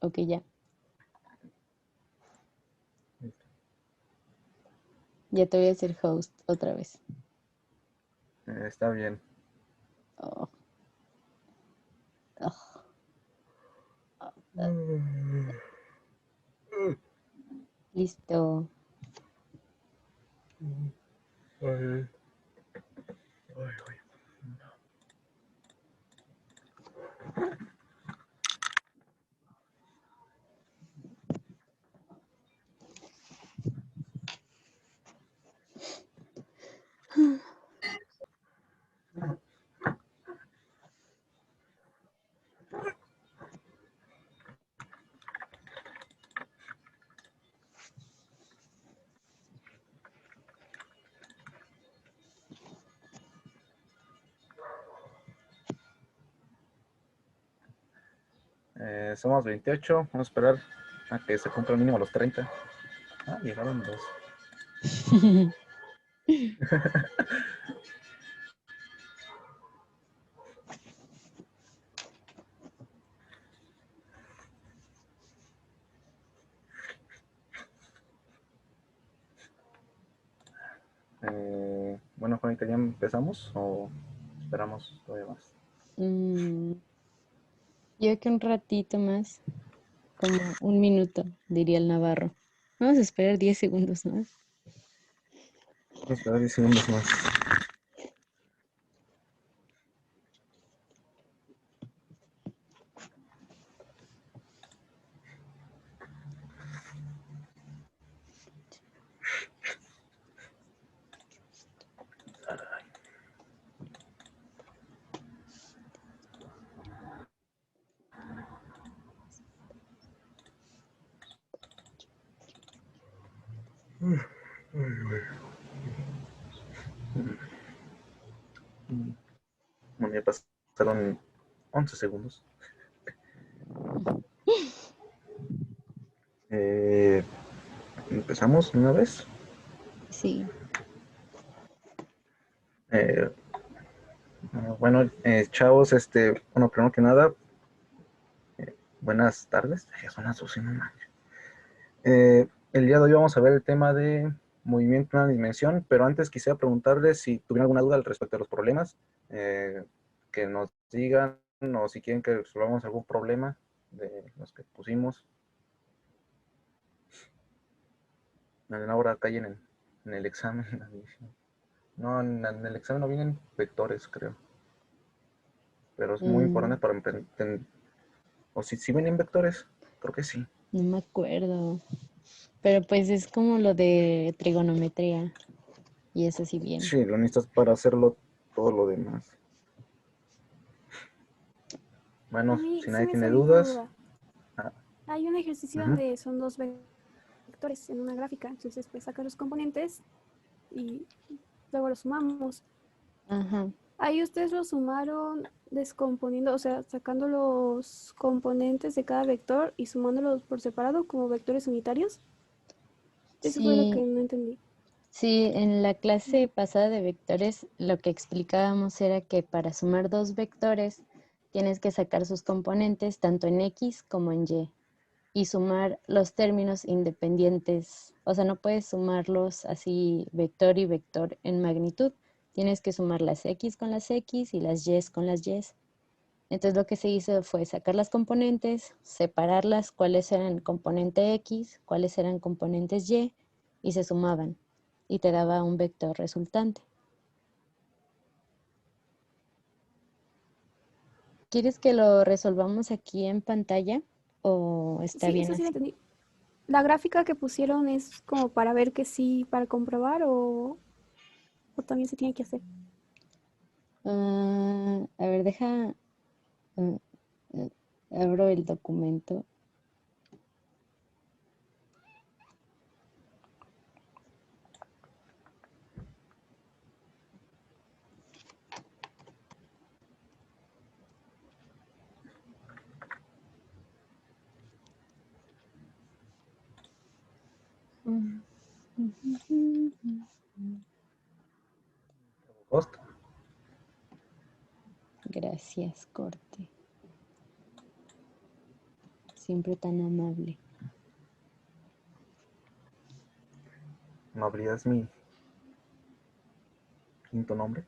Ok, ya. Ya te voy a hacer host otra vez. Está bien. Oh, oh, oh. Ay, Listo. ay, ay. Somos 28. Vamos a esperar a que se cumpla el mínimo los 30. Ah, llegaron dos. Bueno, Juanita, ¿ya empezamos o esperamos todavía más? Mm, yo que un ratito más, como un minuto, diría el Navarro. Vamos a esperar 10 segundos más. Vamos a esperar 10 segundos más. Bueno, ya pasaron 11 segundos. Empezamos una vez. Sí. Eh, bueno, chavos, bueno, primero que nada, buenas tardes. Ya son las 12, no manches. El día de hoy vamos a ver el tema de movimiento en una dimensión, pero antes quisiera preguntarles si tuvieron alguna duda al respecto de los problemas, que nos digan o si quieren que resolvamos algún problema de los que pusimos. Ahora callen en el examen. No, en el examen no vienen vectores, creo, pero es muy importante Mm, para o si vienen vectores, creo que sí. no me acuerdo. Pero pues es como lo de trigonometría. Y eso sí bien. Sí, lo necesitas para hacerlo todo lo demás. A Bueno, mí si sí nadie me tiene salió una dudas. duda. Ah, Hay un ejercicio uh-huh. donde son dos vectores en una gráfica, entonces pues sacas los componentes y luego los sumamos. Ajá. Ahí ustedes lo sumaron descomponiendo, o sea, sacando los componentes de cada vector y sumándolos por separado como vectores unitarios. Eso fue lo que Sí, no entendí. sí, en la clase pasada de vectores lo que explicábamos era que para sumar dos vectores tienes que sacar sus componentes tanto en X como en y sumar los términos independientes. O sea, no puedes sumarlos así vector y vector en magnitud. Tienes que sumar las X con las X y las Y con las Y. Entonces lo que se hizo fue sacar las componentes, separarlas, cuáles eran componente X, cuáles eran componentes y se sumaban y te daba un vector resultante. ¿Quieres que lo resolvamos aquí en pantalla o está Sí, bien eso sí lo así? entendí. La gráfica que pusieron es como para ver que sí, para comprobar o también se tiene que hacer. A ver, deja, ah, ah, abro el documento. Host. Gracias, corte. siempre tan amable. ¿No abrías mi quinto nombre?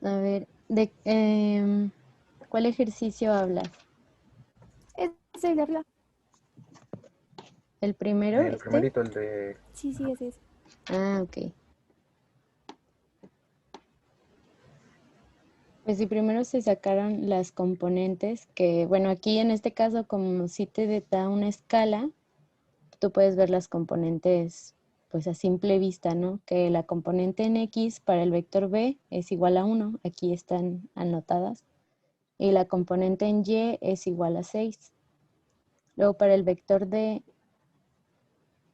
A ver, ¿cuál ejercicio hablas? Es el de arriba. ¿El primero, El este? primerito, el de... Sí, sí, ese es. Ah, ok. Pues sí, primero se sacaron las componentes que, bueno, aquí en este caso como si te da una escala, tú puedes ver las componentes pues a simple vista, ¿no? Que la componente en X para el vector B es igual a 1, aquí están anotadas, y la componente en Y es igual a 6. Luego para el vector D,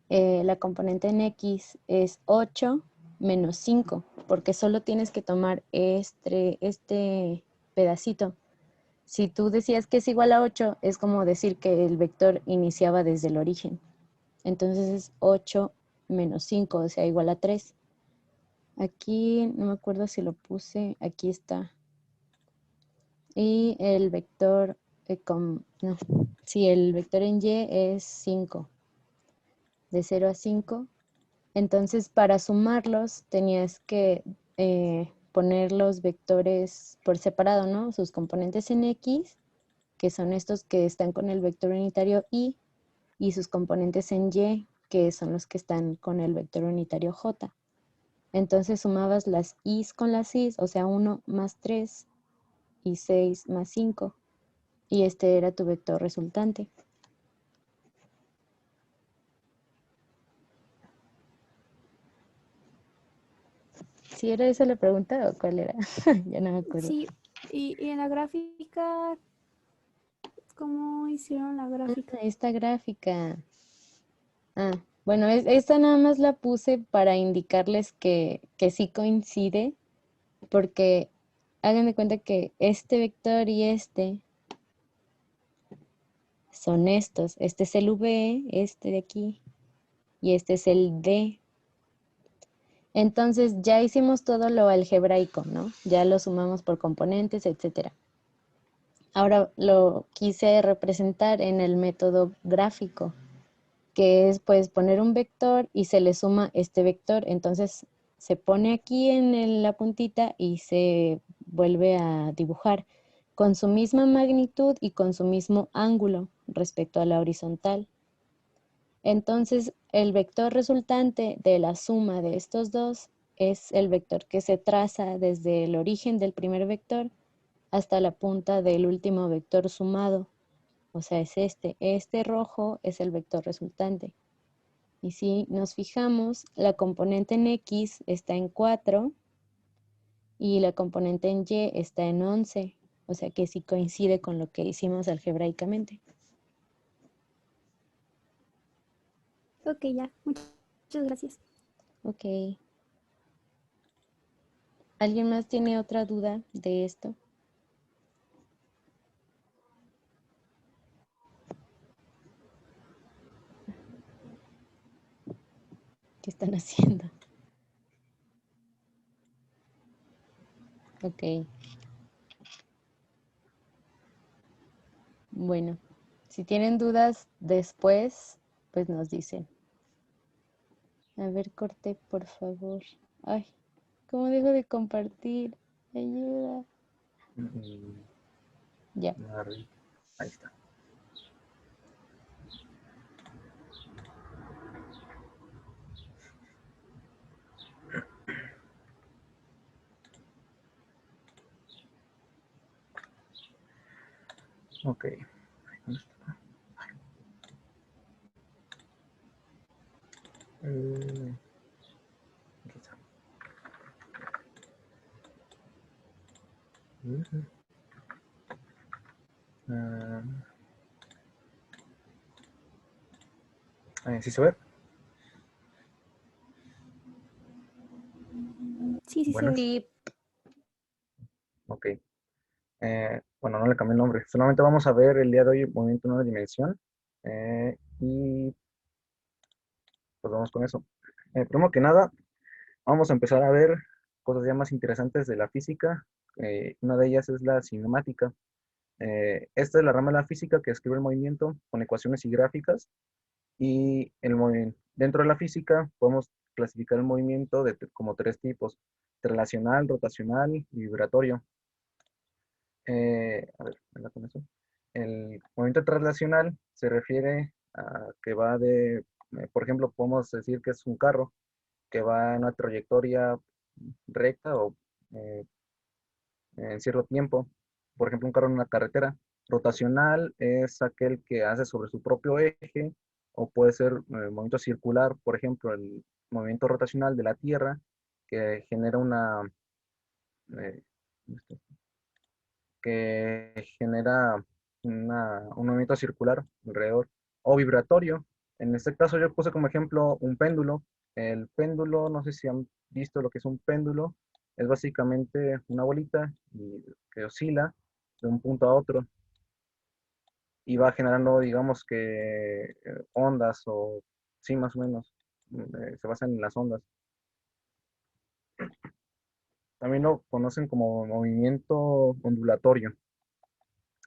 la componente en X es 8 menos 5, porque solo tienes que tomar este pedacito. Si tú decías que es igual a 8, es como decir que el vector iniciaba desde el origen. Entonces es 8 menos 5, o sea, igual a 3. Aquí no me acuerdo si lo puse, aquí está. Y el vector, no, sí, el vector en Y es 5, de 0 a 5. Entonces, para sumarlos, tenías que poner los vectores por separado, ¿no? Sus componentes en X, que son estos que están con el vector unitario y sus componentes en Y, que son los que están con el vector unitario J. Entonces sumabas las I's con las I's, o sea, 1 más 3 y 6 más 5. Y este era tu vector resultante. ¿Sí era esa la pregunta o cuál era? Ya no me acuerdo. Sí, y en la gráfica, ¿cómo hicieron la gráfica? Esta gráfica. Ah, bueno, esta nada más la puse para indicarles que sí coincide, porque hagan de cuenta que este vector y este son estos. Este es el V, este de aquí, y este es el D. Entonces ya hicimos todo lo algebraico, ¿no? Ya lo sumamos por componentes, etcétera. Ahora lo quise representar en el método gráfico, que es pues poner un vector y se le suma este vector. Entonces se pone aquí en la puntita y se vuelve a dibujar con su misma magnitud y con su mismo ángulo respecto a la horizontal. Entonces el vector resultante de la suma de estos dos es el vector que se traza desde el origen del primer vector hasta la punta del último vector sumado. O sea, es este rojo es el vector resultante. Y si nos fijamos, la componente en X está en 4 y la componente en Y está en 11. O sea que sí coincide con lo que hicimos algebraicamente. Ok, ya. Muchas gracias. Ok. ¿Alguien más tiene otra duda de esto? ¿Qué están haciendo? Ok. Bueno, si tienen dudas después, pues nos dicen. A ver, corte, por favor. Ay, ¿cómo dejo de compartir? Ayuda. Ya. Ahí está. Ok. Aquí está. ¿Sí se ve? Sí, sí se Bueno, ve. Sí, ok. Bueno, no le cambié el nombre. Solamente vamos a ver el día de hoy el movimiento en una dimensión. Y pues vamos con eso. Primero que nada, vamos a empezar a ver cosas ya más interesantes de la física. Una de ellas es la cinemática. Esta es la rama de la física que describe el movimiento con ecuaciones y gráficas. Y dentro de la física podemos clasificar el movimiento como tres tipos: traslacional, rotacional y vibratorio. A ver, ¿verdad con eso? El movimiento traslacional se refiere a que va por ejemplo, podemos decir que es un carro que va en una trayectoria recta o eh, en cierto tiempo. Por ejemplo, un carro en una carretera. Rotacional es aquel que hace sobre su propio eje, o puede ser movimiento circular, por ejemplo, el movimiento rotacional de la Tierra, que genera eh, un movimiento circular alrededor. O vibratorio. En este caso yo puse como ejemplo un péndulo. El péndulo, no sé si han visto lo que es un péndulo, es básicamente una bolita que oscila de un punto a otro y va generando, digamos que ondas, o sí, más o menos, se basan en las ondas. También lo conocen como movimiento ondulatorio.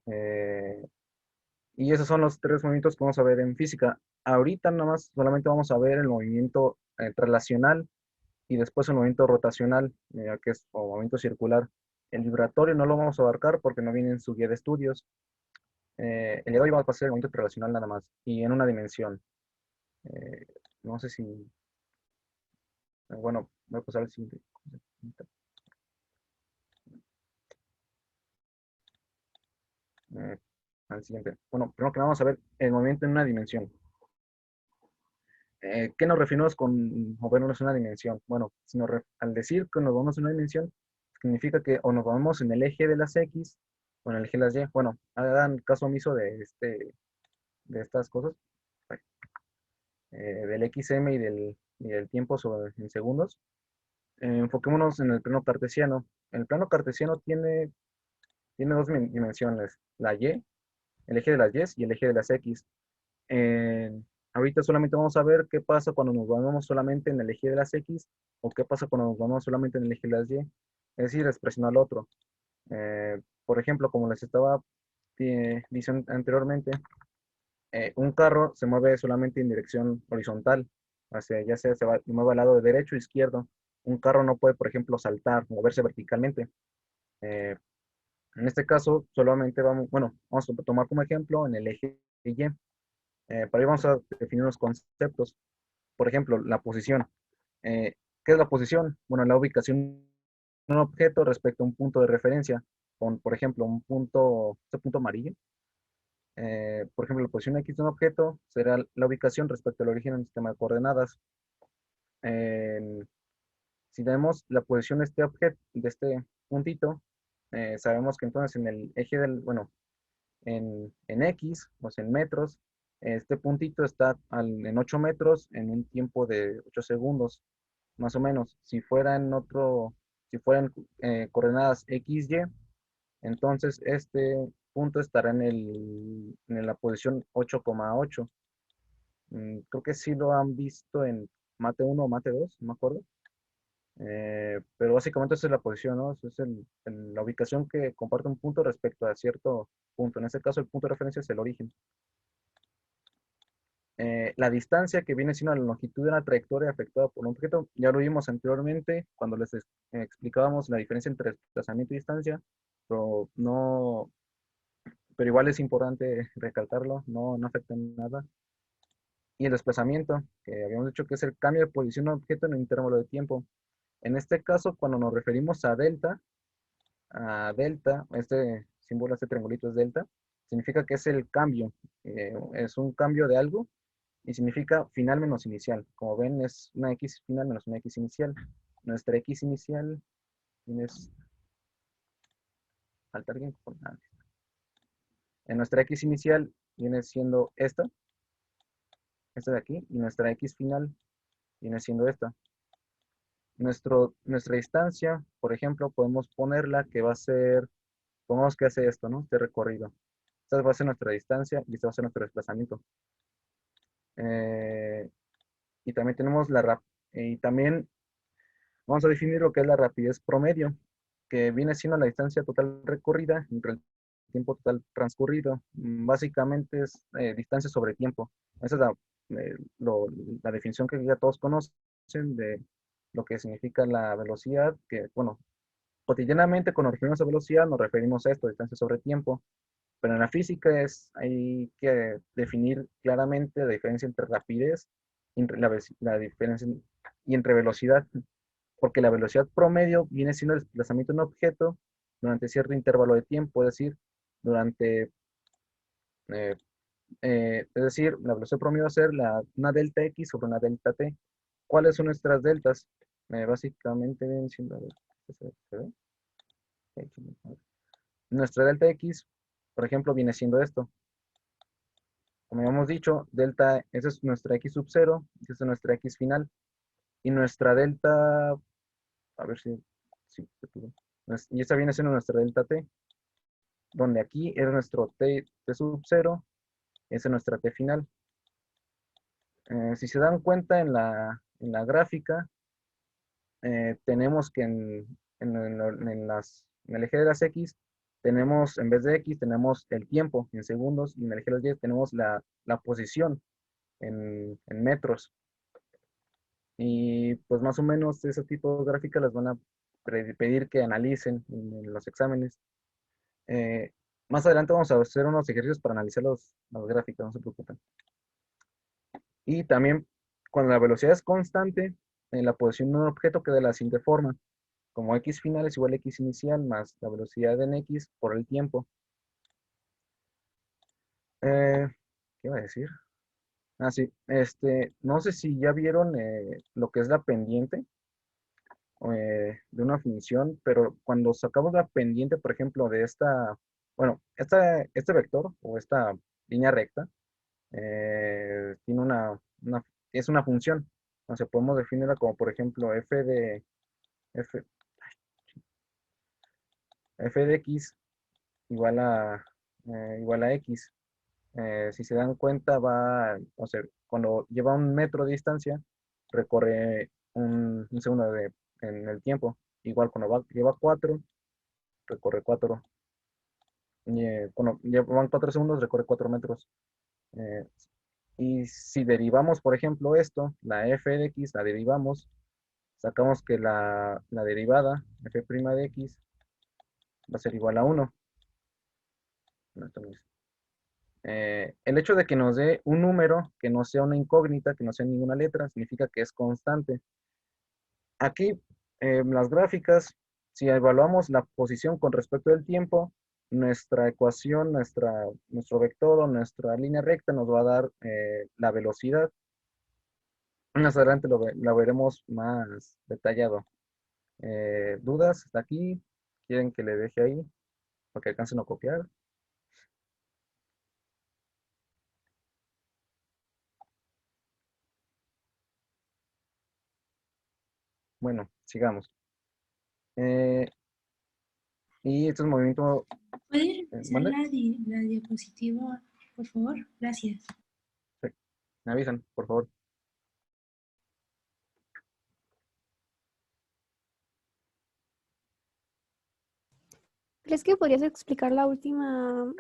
Eh, y esos son los tres movimientos que vamos a ver en física. Ahorita nada más solamente vamos a ver el movimiento traslacional y después el movimiento rotacional, que es o movimiento circular. El vibratorio no lo vamos a abarcar porque no viene en su guía de estudios. El día de hoy vamos a pasar el movimiento traslacional nada más y en una dimensión. Eh, no sé si, bueno, voy a pasar al siguiente. Eh, Al siguiente. Bueno, primero que nada vamos a ver el movimiento en una dimensión. ¿Qué nos referimos con movernos en una dimensión? Bueno, al decir que nos movemos en una dimensión, significa que o nos movemos en el eje de las X o en el eje de las Y. Bueno, hagan caso omiso de estas cosas, del XM y del tiempo en segundos. Enfoquémonos en el plano cartesiano. El plano cartesiano tiene dos dimensiones: la Y, el eje de las Y y el eje de las X. Ahorita solamente vamos a ver qué pasa cuando nos movemos solamente en el eje de las X o qué pasa cuando nos movemos solamente en el eje de las Y. Es decir, expresión al otro. Por ejemplo, como les estaba diciendo anteriormente, un carro se mueve solamente en dirección horizontal, ya sea se mueve al lado de derecho o izquierdo. Un carro no puede, por ejemplo, saltar, moverse verticalmente. Eh, en este caso, solamente vamos a tomar como ejemplo en el eje Y. Para ahí vamos a definir unos conceptos. Por ejemplo, la posición. ¿Qué es la posición? Bueno, la ubicación de un objeto respecto a un punto de referencia. Por ejemplo, este punto amarillo. Por ejemplo, la posición X de un objeto será la ubicación respecto al origen en el sistema de coordenadas. Si vemos la posición de este objeto, de este puntito, sabemos que entonces en el eje en X, o sea, en metros, este puntito está en 8 metros en un tiempo de 8 segundos, más o menos. Si fueran coordenadas X, Y, entonces este punto estará en la posición 8,8. Creo que sí lo han visto en Mate 1 o Mate 2, no me acuerdo. Pero básicamente esa es la posición, ¿no? Esa es la ubicación que comparte un punto respecto a cierto punto. En este caso, el punto de referencia es el origen. La distancia, que viene siendo la longitud de una trayectoria afectada por un objeto, ya lo vimos anteriormente cuando les explicábamos la diferencia entre desplazamiento y distancia, pero no, pero igual es importante recalcarlo, no afecta en nada. Y el desplazamiento, que habíamos dicho que es el cambio de posición de un objeto en un intervalo de tiempo. En este caso, cuando nos referimos a delta, este símbolo, este triangulito es delta, significa que es el cambio, es un cambio de algo y significa final menos inicial. Como ven, es una X final menos una X inicial. Nuestra X inicial, ¿tienes falta alguien? En nuestra X inicial viene siendo esta de aquí, y nuestra X final viene siendo esta. Nuestra distancia, por ejemplo, podemos ponerla que va a ser, pongamos que hace esto, ¿no? Este recorrido. Esta va a ser nuestra distancia y este va a ser nuestro desplazamiento. Y también tenemos y también vamos a definir lo que es la rapidez promedio, que viene siendo la distancia total recorrida entre el tiempo total transcurrido. Básicamente es distancia sobre tiempo. Esa es la definición que ya todos conocen de lo que significa la velocidad, que, bueno, cotidianamente cuando nos referimos a velocidad nos referimos a esto, distancia sobre tiempo, pero en la física hay que definir claramente la diferencia entre rapidez y la diferencia y entre velocidad, porque la velocidad promedio viene siendo el desplazamiento de un objeto durante cierto intervalo de tiempo, es decir, durante, eh, la velocidad promedio va a ser una delta X sobre una delta T. ¿Cuáles son nuestras deltas? Básicamente vienen siendo, a ver, ¿se ve? Nuestra delta X, por ejemplo, viene siendo esto. Como habíamos dicho, delta, esa es nuestra X sub 0, esa es nuestra X final. Y nuestra delta, a ver si se pudo. Y esa viene siendo nuestra delta T, donde aquí es nuestro T sub 0, esa es nuestra T final. Si se dan cuenta en la gráfica, tenemos que en el eje de las X, tenemos, en vez de X, tenemos el tiempo en segundos, y en el eje de las Y tenemos la posición en metros. Y pues más o menos ese tipo de gráficas las van a pedir que analicen en los exámenes. Eh, Más adelante vamos a hacer unos ejercicios para analizar las gráficas, no se preocupen. Y también cuando la velocidad es constante, la posición de un objeto queda de la siguiente forma. Como x final es igual a x inicial más la velocidad en x por el tiempo. ¿Qué iba a decir? Ah, sí. No sé si ya vieron lo que es la pendiente de una función, pero cuando sacamos la pendiente, por ejemplo, de bueno, este vector o esta línea recta, tiene es una función. O sea, podemos definirla como, por ejemplo, f, f de x igual a x. Si se dan cuenta, o sea, cuando lleva un metro de distancia, recorre un segundo en el tiempo. Igual cuando lleva 4, recorre 4. Cuando llevan 4 segundos, recorre 4 metros. Eh, y si derivamos, por ejemplo, esto, la f de x, la derivamos, sacamos que la derivada, f' de x, va a ser igual a 1. No, esto no es. El hecho de que nos dé un número que no sea una incógnita, que no sea ninguna letra, significa que es constante. Aquí, las gráficas, si evaluamos la posición con respecto al tiempo, nuestra ecuación, nuestro vector o nuestra línea recta nos va a dar la velocidad. Más adelante la veremos más detallado. ¿Dudas hasta aquí? ¿Quieren que le deje ahí para que alcancen a copiar? Bueno, sigamos. Y este es movimiento. ¿Puede revisar ¿Mande? la diapositiva, por favor? Gracias. Sí. Me avisan, por favor. ¿Crees que podrías explicar la última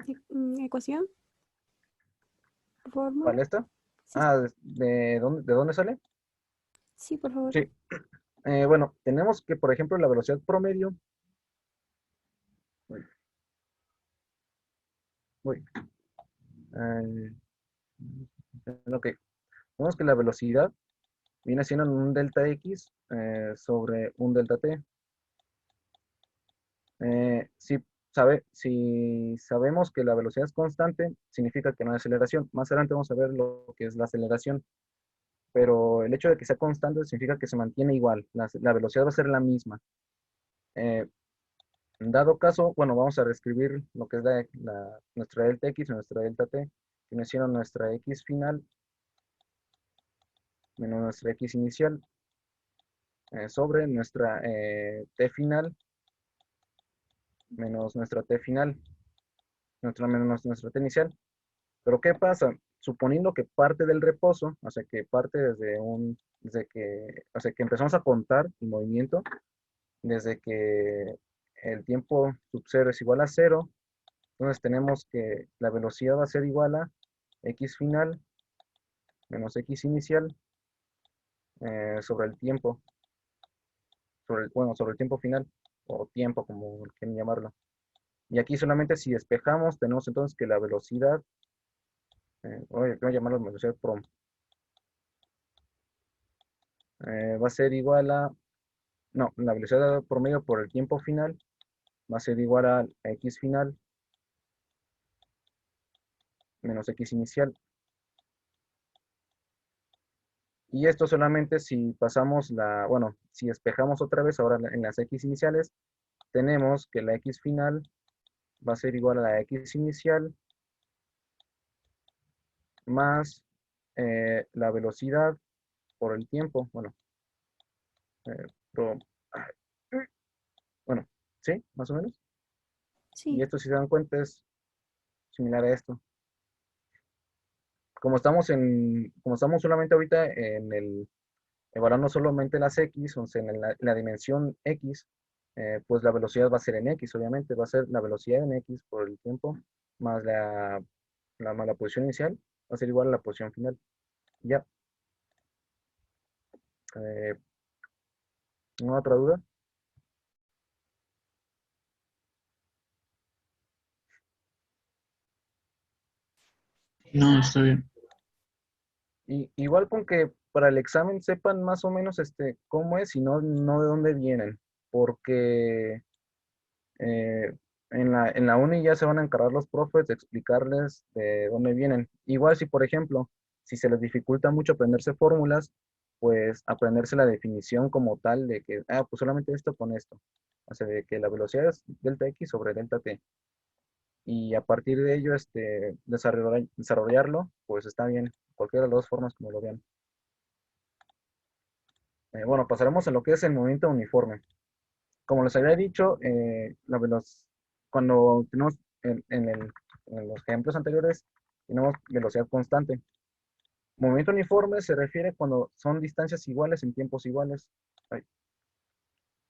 ecuación? Por favor, ¿Cuál Mauro. está? Sí, Ah, ¿de dónde sale? sí, por favor. Sí. Bueno, tenemos que, por ejemplo, la velocidad promedio. Uy, uy, eh, ok. Tenemos que la velocidad viene siendo un delta x sobre un delta t. Si sabemos que la velocidad es constante, significa que no hay aceleración. Más adelante vamos a ver lo que es la aceleración. Pero el hecho de que sea constante significa que se mantiene igual. La velocidad va a ser la misma. En dado caso, bueno, vamos a reescribir lo que es nuestra delta x y nuestra delta t, que viene siendo nuestra x final menos nuestra x inicial sobre nuestra t final menos nuestra t final, menos nuestra t inicial. Pero ¿qué pasa? Suponiendo que parte del reposo, o sea, que parte o sea, que empezamos a contar el movimiento, desde que el tiempo sub 0 es igual a 0, Entonces tenemos que la velocidad va a ser igual a x final menos x inicial sobre el tiempo, sobre el tiempo final, o tiempo, como quieran llamarlo. Y aquí solamente si despejamos, tenemos entonces que la velocidad, voy a llamarlo velocidad prom, va a ser igual a, no, la velocidad promedio por el tiempo final va a ser igual a x final menos x inicial. Y esto solamente si pasamos bueno, si despejamos otra vez ahora en las x iniciales, tenemos que la x final va a ser igual a la x inicial más la velocidad por el tiempo. Bueno, eh, pro- bueno, sí, más o menos. Y Sí. esto, si se dan cuenta, es similar a esto. Como estamos solamente ahorita evaluando solamente las x, o sea, en la dimensión x, pues la velocidad va a ser en x, obviamente, va a ser la velocidad en x por el tiempo más más la posición inicial, va a ser igual a la posición final. Ya, eh, ¿no otra duda? No, está bien. Y, igual con que para el examen sepan más o menos cómo es y no de dónde vienen, porque en la uni ya se van a encargar los profes de explicarles de dónde vienen. Igual si, por ejemplo, si se les dificulta mucho aprenderse fórmulas, pues aprenderse la definición como tal de que, pues solamente esto con esto. O sea, de que la velocidad es delta x sobre delta t. Y a partir de ello, desarrollarlo, pues está bien. Cualquiera de las dos formas como lo vean. Bueno, pasaremos a lo que es el movimiento uniforme. Como les había dicho, cuando tenemos en los ejemplos anteriores, tenemos velocidad constante. Movimiento uniforme se refiere cuando son distancias iguales en tiempos iguales. Ay,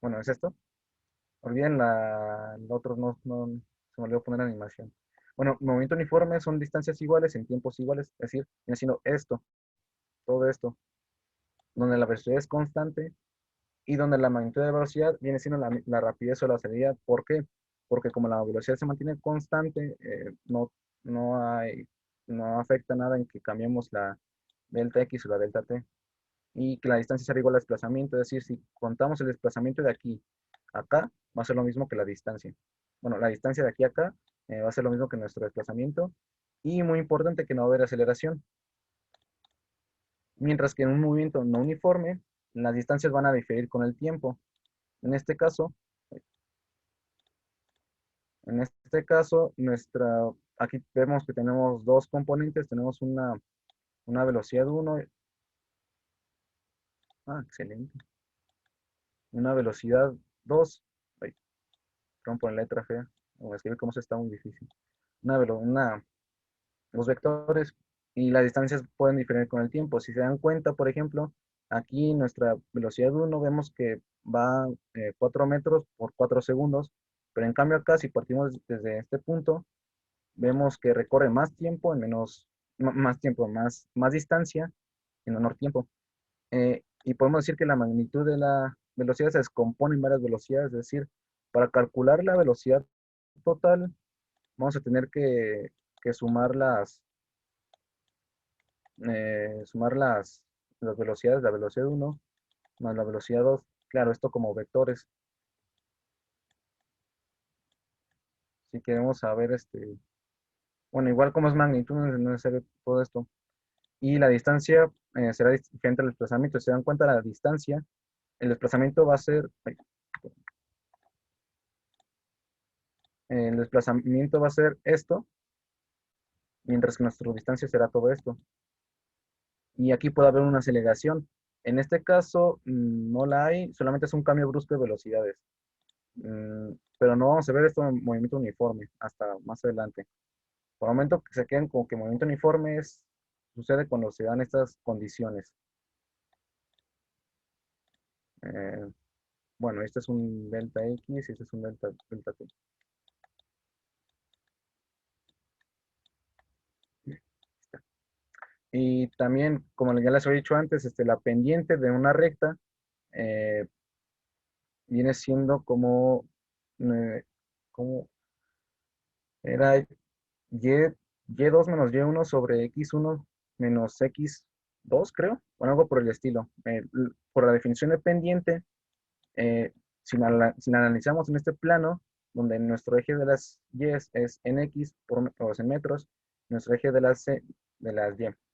bueno, ¿es esto? Olviden el otro, se me olvidó poner animación. Bueno, movimiento uniforme son distancias iguales en tiempos iguales, es decir, viene siendo esto, todo esto, donde la velocidad es constante y donde la magnitud de la velocidad viene siendo la rapidez o la celeridad. ¿Por qué? Porque como la velocidad se mantiene constante, no hay, no afecta nada en que cambiemos la delta x o la delta t. Y que la distancia será igual al desplazamiento, es decir, si contamos el desplazamiento de aquí a acá, va a ser lo mismo que la distancia. Bueno, la distancia de aquí a acá va a ser lo mismo que nuestro desplazamiento. Y muy importante que no va a haber aceleración. Mientras que en un movimiento no uniforme, las distancias van a diferir con el tiempo. En este caso, aquí vemos que tenemos dos componentes, tenemos una velocidad 1, excelente, una velocidad 2, ay, perdón por la letra fea, o escribir cómo se está muy difícil, dos vectores, y las distancias pueden diferir con el tiempo. Si se dan cuenta, por ejemplo, aquí nuestra velocidad 1 vemos que va 4 metros por 4 segundos, pero en cambio acá, si partimos desde este punto, vemos que recorre más tiempo en más tiempo, más distancia en menor tiempo. Y podemos decir que la magnitud de la velocidad se descompone en varias velocidades, es decir, para calcular la velocidad total, vamos a tener que sumar las velocidades, la velocidad 1 más la velocidad 2. Claro, esto como vectores. Si queremos saber, bueno, igual como es magnitud, no es necesario todo esto. Y la distancia será diferente al desplazamiento. Si se dan cuenta, la distancia, el desplazamiento va a ser, el desplazamiento va a ser esto, mientras que nuestra distancia será todo esto. Y aquí puede haber una aceleración. En este caso, no la hay, solamente es un cambio brusco de velocidades. Pero no vamos a ver esto en movimiento uniforme hasta más adelante. Por el momento que se queden como que movimiento uniforme sucede cuando se dan estas condiciones. Eh, bueno, este es un delta X y este es un delta T. Y también, como ya les había dicho antes, la pendiente de una recta eh, viene siendo eh, como era y2 menos y1 sobre x1 menos x2, creo, o algo por el estilo. Por la definición de pendiente, si la analizamos en este plano, donde nuestro eje de las y es en x o en metros, nuestro eje de las y,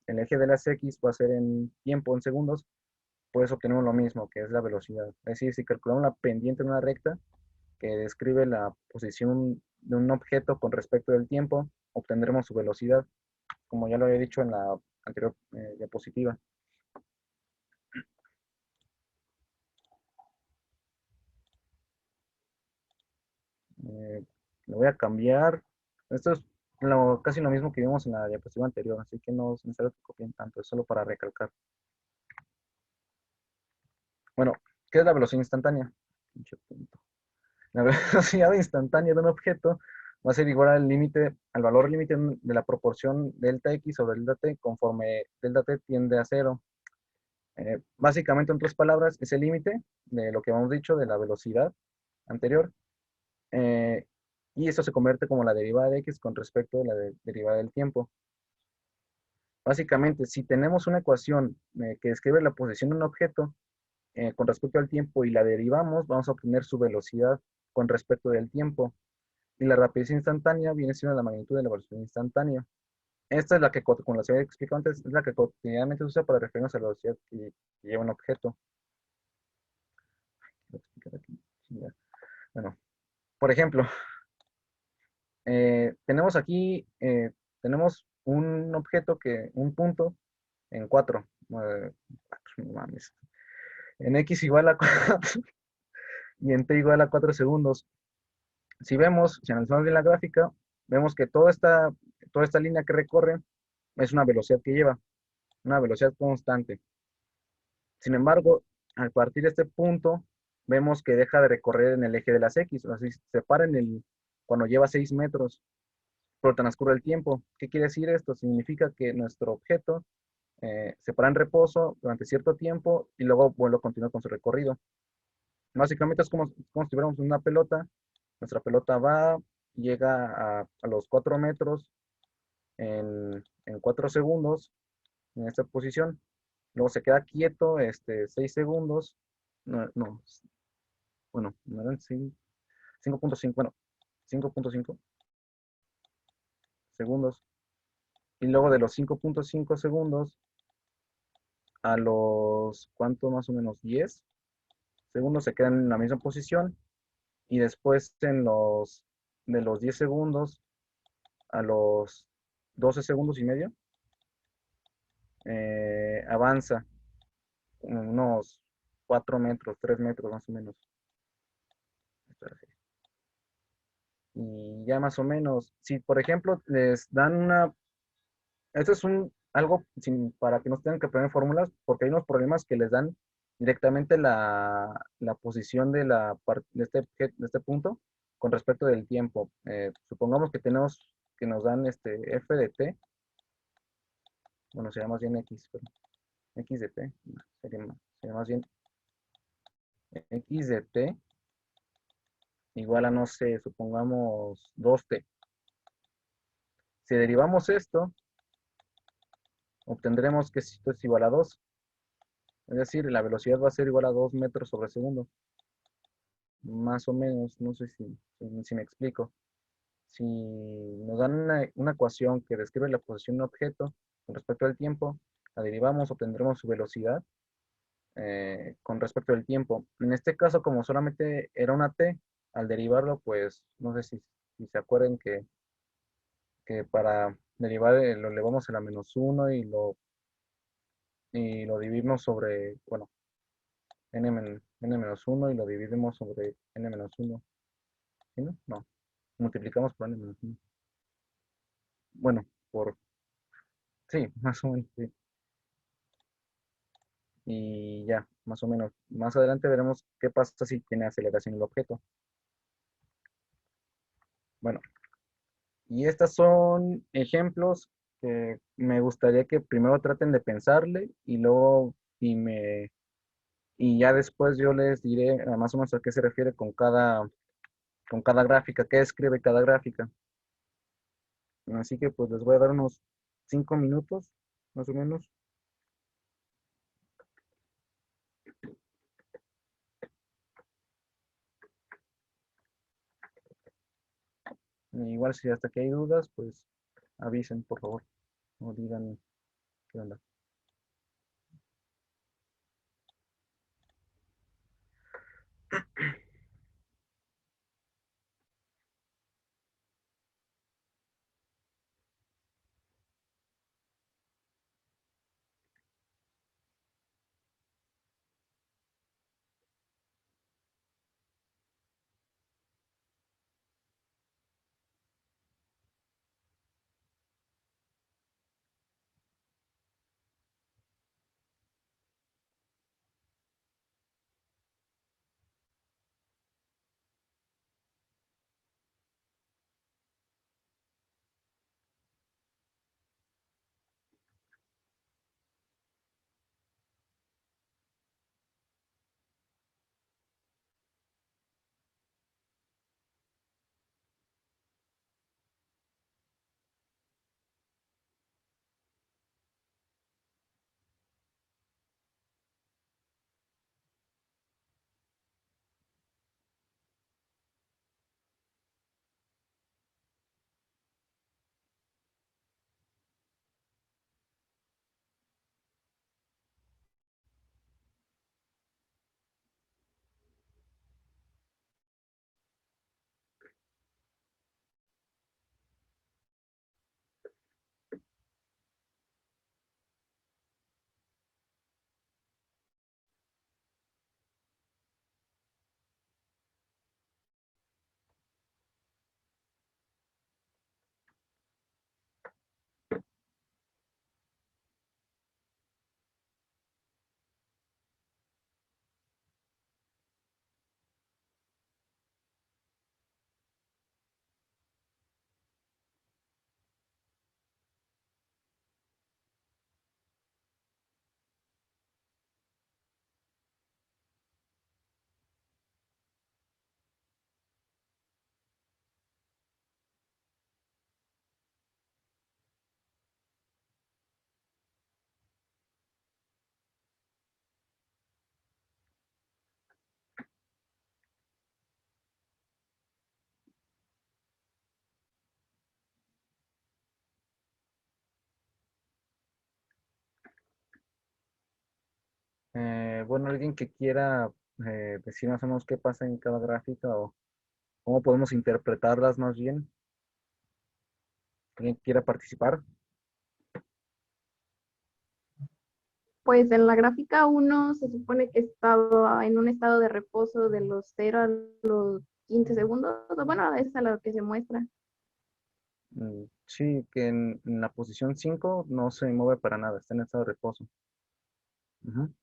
el eje de las x va a ser en tiempo, en segundos, pues obtenemos lo mismo, que es la velocidad. Es decir, si calculamos la pendiente en una recta que describe la posición de un objeto con respecto del tiempo, obtendremos su velocidad, como ya lo había dicho en la anterior diapositiva. Lo voy a cambiar. Esto es casi lo mismo que vimos en la diapositiva anterior, así que no es necesario que copien tanto, es solo para recalcar. Bueno, ¿qué es la velocidad instantánea? La velocidad instantánea de un objeto va a ser igual al valor límite de la proporción delta x sobre delta t, conforme delta t tiende a cero. Básicamente, en otras palabras, es el límite de lo que hemos dicho de la velocidad anterior. Y eso se convierte como la derivada de x con respecto a la derivada del tiempo. Básicamente, si tenemos una ecuación que describe la posición de un objeto con respecto al tiempo y la derivamos, vamos a obtener su velocidad con respecto del tiempo. Y la rapidez instantánea viene siendo la magnitud de la velocidad instantánea. Esta es la que, como les había explicado antes, es la que cotidianamente se usa para referirnos a la velocidad que lleva un objeto. Voy a explicar aquí. Bueno, por ejemplo, tenemos aquí, tenemos un objeto un punto en 4. No mames. En x igual a 4 y en t igual a 4 segundos. Si analizamos bien la gráfica, vemos que toda esta línea que recorre es una velocidad que lleva, una velocidad constante. Sin embargo, al partir de este punto, vemos que deja de recorrer en el eje de las x, o sea, se para cuando lleva 6 metros, pero transcurre el tiempo. ¿Qué quiere decir esto? Significa que nuestro objeto se para en reposo durante cierto tiempo y luego vuelve a continuar con su recorrido. Básicamente es como si tuviéramos una pelota. Nuestra pelota llega a los 4 metros en 4 segundos en esta posición. Luego se queda quieto 6 segundos. No, bueno, no eran 5.5, bueno, 5.5 segundos. Y luego de los 5.5 segundos a los, ¿cuánto más o menos? 10 segundos se quedan en la misma posición. Y después de los 10 segundos a los 12 segundos y medio, avanza unos 4 metros, 3 metros más o menos. Y ya más o menos, si por ejemplo les dan esto es algo para que no tengan que aprender fórmulas, porque hay unos problemas que les dan directamente la posición de este punto con respecto del tiempo. Supongamos que nos dan f de t, bueno, sería más bien x, pero x de t, sería más bien x de t igual a, no sé, supongamos 2t. Si derivamos esto, obtendremos que esto es igual a 2. Es decir, la velocidad va a ser igual a 2 metros sobre segundo. Más o menos, no sé si me explico. Si nos dan una ecuación que describe la posición de un objeto con respecto al tiempo, la derivamos, obtendremos su velocidad con respecto al tiempo. En este caso, como solamente era una t, al derivarlo, pues no sé si se acuerdan que para derivar lo elevamos a la -1 y lo dividimos sobre, bueno, n-1 y lo dividimos sobre n-1. ¿Sí, no? No, multiplicamos por n-1. Bueno, sí, más o menos, sí. Y ya, más o menos. Más adelante veremos qué pasa si tiene aceleración el objeto. Bueno, y estos son ejemplos que me gustaría que primero traten de pensarle y luego y ya después yo les diré más o menos a qué se refiere con cada gráfica, qué escribe cada gráfica. Así que pues les voy a dar unos 5 minutos, más o menos. Igual si hasta que hay dudas, pues avisen, por favor, o digan qué onda. Bueno, alguien que quiera decir más o menos qué pasa en cada gráfica o cómo podemos interpretarlas más bien. ¿Alguien quiera participar? Pues en la gráfica uno se supone que estaba en un estado de reposo de los 0 a los 15 segundos. O bueno, eso es a lo que se muestra. Sí, que en la posición 5 no se mueve para nada, está en estado de reposo. Ujú.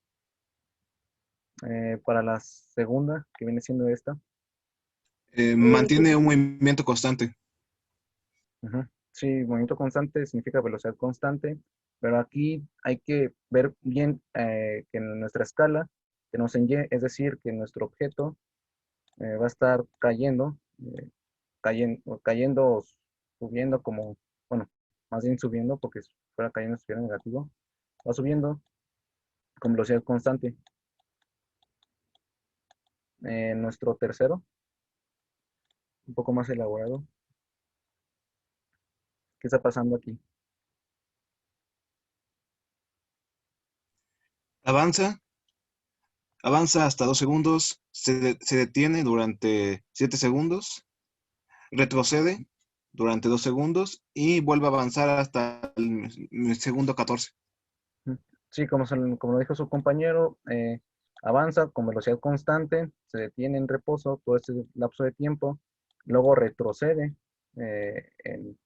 Para la segunda, que viene siendo esta. Mantiene un movimiento constante. Ujú. Sí, movimiento constante significa velocidad constante, pero aquí hay que ver bien que en nuestra escala tenemos en Y, es decir, que nuestro objeto va a estar cayendo, subiendo como, bueno, más bien subiendo, porque si fuera cayendo estuviera negativo, va subiendo con velocidad constante. Nuestro tercero, un poco más elaborado, ¿qué está pasando aquí? Avanza, avanza hasta 2 segundos, se detiene durante 7 segundos, retrocede durante 2 segundos y vuelve a avanzar hasta el segundo 14. Sí, como lo dijo su compañero, avanza con velocidad constante, se detiene en reposo todo este lapso de tiempo, luego retrocede el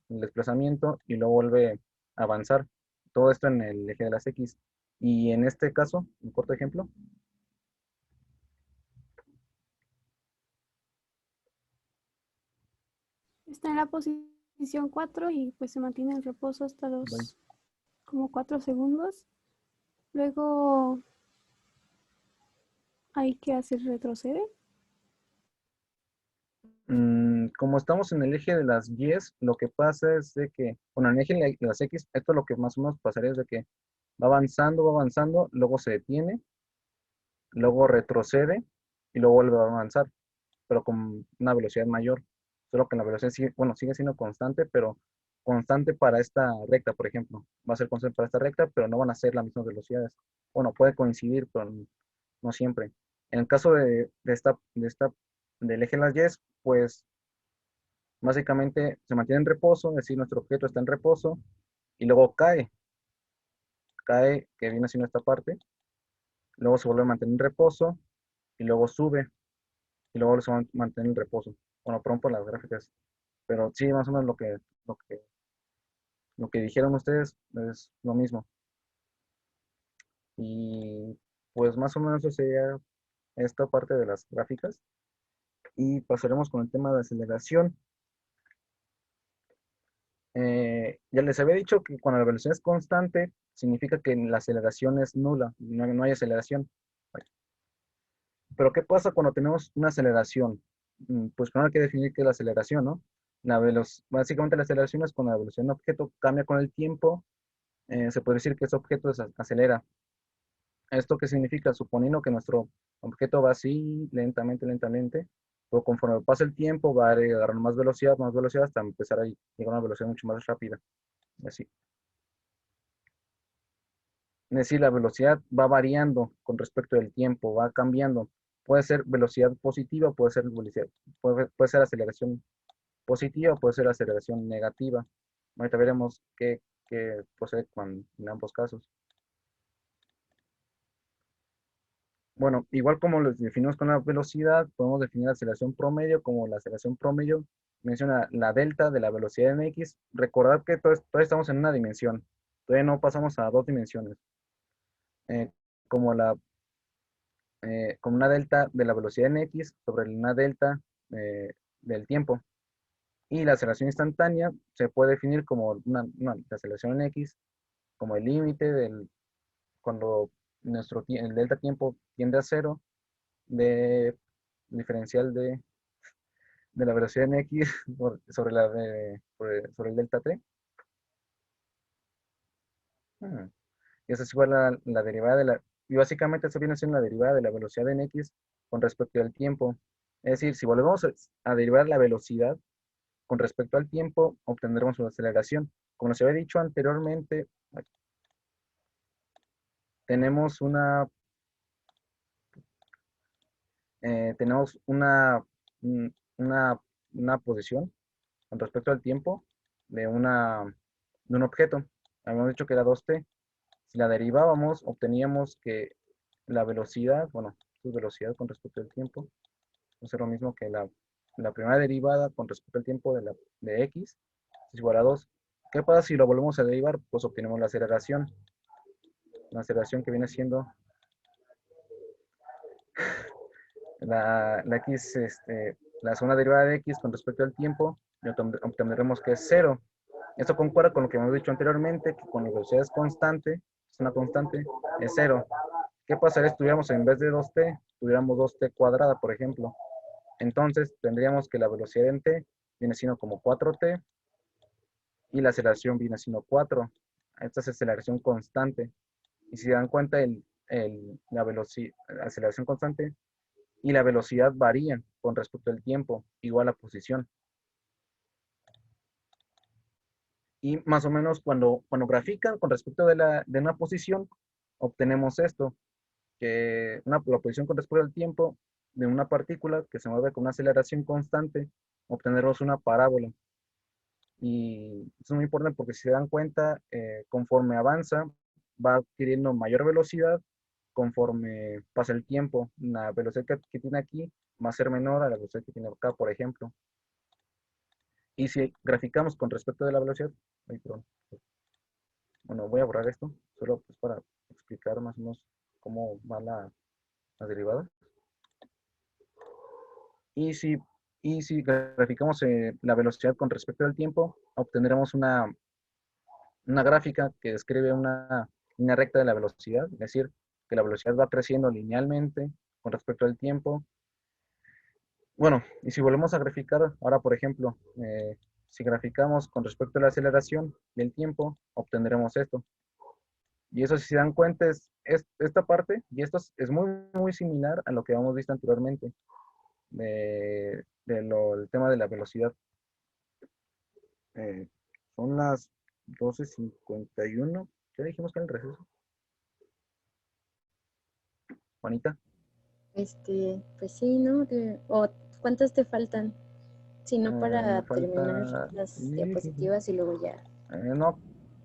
desplazamiento y luego vuelve a avanzar. Todo esto en el eje de las X. Y en este caso, un corto ejemplo, Está en la posición posición 4 y pues se mantiene en reposo hasta Bye. los como 4 segundos. Luego hay que hacer retroceder. Como estamos en el eje de las Y, lo que pasa es de que, bueno, en el eje de las X, esto lo que más o menos pasaría es de que va avanzando, luego se detiene, luego retrocede y luego vuelve a avanzar, pero con una velocidad mayor. Solo que la velocidad sigue, bueno, sigue siendo constante, pero constante para esta recta, por ejemplo. Va a ser constante para esta recta, pero no van a ser las mismas velocidades. Bueno, puede coincidir, pero no siempre. En el caso del eje de las Y, pues básicamente se mantiene en reposo, es decir, nuestro objeto está en reposo y luego cae, que viene siendo esta parte, luego se vuelve a mantener en reposo y luego sube y luego se va a mantener en reposo. Bueno, perdón por las gráficas, pero sí, más o menos lo que, lo que dijeron ustedes es lo mismo. Y pues más o menos eso sería esta parte de las gráficas. Y pasaremos con el tema de aceleración. Ya les había dicho que cuando la velocidad es constante, significa que la aceleración es nula, no hay aceleración. Pero ¿qué pasa cuando tenemos una aceleración? Pues primero hay que definir qué es la aceleración, ¿no? Básicamente la aceleración es cuando la velocidad de un objeto cambia con el tiempo, se puede decir que ese objeto se acelera. ¿Esto qué significa? Suponiendo que nuestro objeto va así, lentamente, pero conforme pasa el tiempo va a agarrar más velocidad, hasta empezar a llegar a una velocidad mucho más rápida. Así. Es decir, la velocidad va variando con respecto del tiempo, va cambiando. Puede ser velocidad positiva, puede ser aceleración positiva, puede ser aceleración negativa. Ahorita veremos qué procede en ambos casos. Bueno, igual como los definimos con la velocidad, podemos definir la aceleración promedio como la aceleración promedio menciona la delta de la velocidad en X. Recordad que todavía estamos en una dimensión, todavía no pasamos a dos dimensiones. Eh, como como una delta de la velocidad en X sobre una delta del tiempo. Y la aceleración instantánea se puede definir como la aceleración en X, como el límite cuando el delta tiempo tiende a cero, de diferencial de la velocidad en X sobre el delta t. Y eso es igual a la derivada y básicamente eso viene siendo la derivada de la velocidad en X con respecto al tiempo. Es decir, si volvemos a derivar la velocidad con respecto al tiempo, obtendremos una aceleración. Como se había dicho anteriormente, tenemos tenemos una, una posición con respecto al tiempo de un objeto. Habíamos dicho que era 2t. Si la derivábamos, obteníamos que la velocidad, bueno, su velocidad con respecto al tiempo, es lo mismo que la primera derivada con respecto al tiempo de x, es igual a 2. ¿Qué pasa si lo volvemos a derivar? Pues obtenemos la aceleración. La aceleración que viene siendo la segunda derivada de x con respecto al tiempo, y obtendremos que es 0. Esto concuerda con lo que hemos dicho anteriormente, que cuando la velocidad es constante, es una constante, es 0. ¿Qué pasaría si tuviéramos en vez de 2t, tuviéramos 2t cuadrada, por ejemplo? Entonces tendríamos que la velocidad en t viene siendo como 4t y la aceleración viene siendo 4. Esta es aceleración constante. Y si se dan cuenta, la aceleración constante y la velocidad varían con respecto al tiempo, igual a posición. Y más o menos cuando grafican con respecto de una posición, obtenemos esto, que la posición con respecto al tiempo de una partícula que se mueve con una aceleración constante, obtendremos una parábola. Y eso es muy importante porque si se dan cuenta, conforme avanza, va adquiriendo mayor velocidad conforme pasa el tiempo. La velocidad que tiene aquí va a ser menor a la velocidad que tiene acá, por ejemplo. Y si graficamos con respecto de la velocidad, ay, perdón. Bueno, voy a borrar esto, solo pues para explicar más o menos cómo va la derivada. Y si Y si graficamos la velocidad con respecto al tiempo, obtendremos una gráfica que describe una línea recta de la velocidad, es decir, que la velocidad va creciendo linealmente con respecto al tiempo. Bueno, y si volvemos a graficar, ahora por ejemplo, si graficamos con respecto a la aceleración del tiempo, obtendremos esto. Y eso, si se dan cuenta, es esta parte, y esto es muy, muy similar a lo que hemos visto anteriormente, el tema de la velocidad. Eh, Son las 12:51. ¿Ya dijimos que era el receso? Juanita. Pues sí, ¿no? ¿O cuántas te faltan? Si no, Me para terminar falta... las diapositivas y luego ya. no,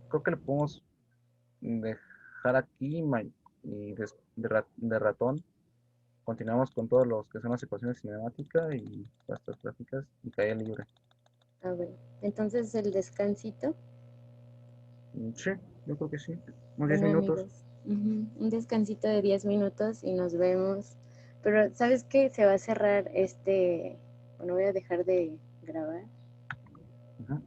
creo que le podemos dejar aquí y de ratón. Continuamos con todos los que son las ecuaciones cinemáticas y las gráficas y caída libre. Ah, bueno. Entonces el descansito. Sí, yo creo que sí. Unos 10 Bueno, minutos. amigos, un descansito de 10 minutos y nos vemos. Pero, ¿sabes qué? Se va a cerrar bueno, voy a dejar de grabar. Ujú.